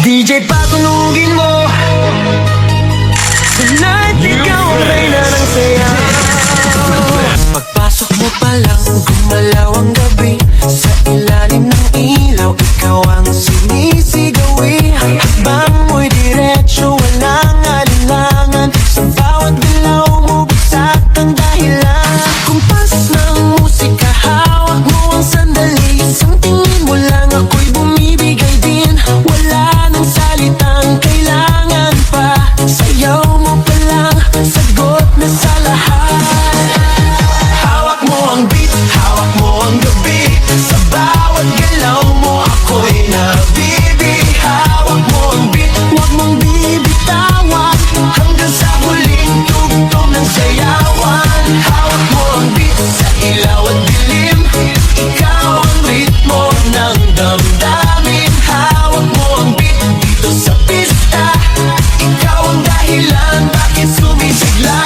DJ patunugin mo. Tonight, ikaw ang reyna ng saya. Pagpasok mo pa lang, gumalaw ang gabi. Sa ilalim ng ilaw, ikaw ang sinisigawi. Hakbang mo'y diretso, walang alinlangan. Sa bawat galaw mo, bagsak ang dahilan. Sa kumpas ng musika, hawak mo ang sandali. Isang tingin mo lang, ako'y bumibigay din. Wala nang salitang kailangan pa. Sayaw mo pa lang, sagot na sa lahat. Hawak mo ang beat, hawak mo ang gabi. Sa bawat galaw mo, ako'y nabibi. Hawak mo ang beat, huwag mong bibitawan. Hanggang sa huling tugtog ng sayawan. Hawak mo ang beat, sa ilaw at dilim. Ikaw ang ritmo ng damdamin. Hawak mo ang beat, dito sa pista. Ikaw ang dahilan, bakit sumisigla.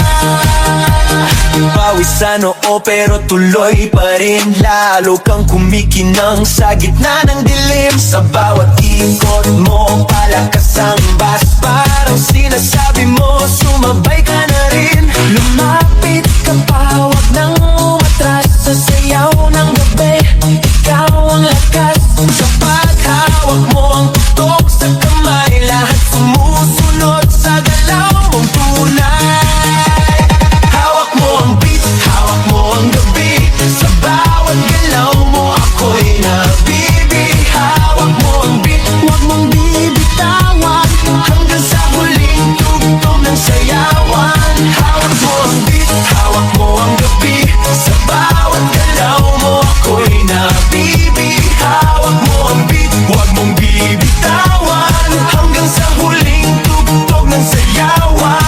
Pawisan oo pero tuloy pa rin. Lalo kang kumikinang sa gitna ng dilim. Sa bawat ikot mo, palakas ang bass. Parang sinasabi mo, sumabay ka na rin. Lumapit ka pa, wag nang umatras. Sa sayaw ng gabi, ikaw ang lakas. Sa paghawak mo ang tutok sa kamay, lahat sumusunod sa galaw mong tunay. Hawak mo ang beat, hawak mo ang gabi. Sa bawat galaw mo, ako'y nabibi. Hawak mo ang beat, huwag mong bibitawan. Hanggang sa huling tugtog ng sayawan. Hawak mo ang beat, hawak mo ang gabi. Sa bawat galaw mo, ako'y nabibi. Hawak mo ang beat, huwag mong bibitawan. Hanggang sa huling tugtog ng sayawan.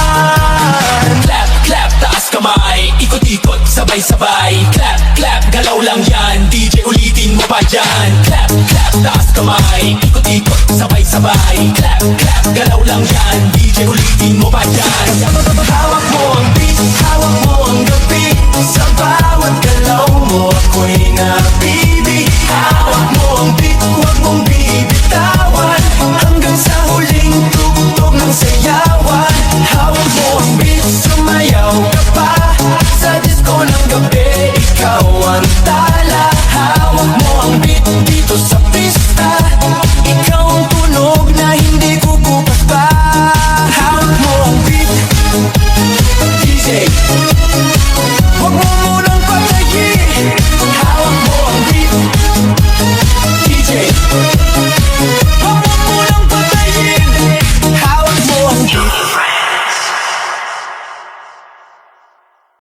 Clap, clap, taas kamay. Ikot-ikot, sabay-sabay. Clap, clap, galaw lang yan. DJ ulitin mo pa dyan. Clap, clap, taas kamay. Ikot-ikot, sabay-sabay. Clap, clap, galaw lang yan. DJ ulitin mo pa dyan. Hawak mo ang beat, hawak mo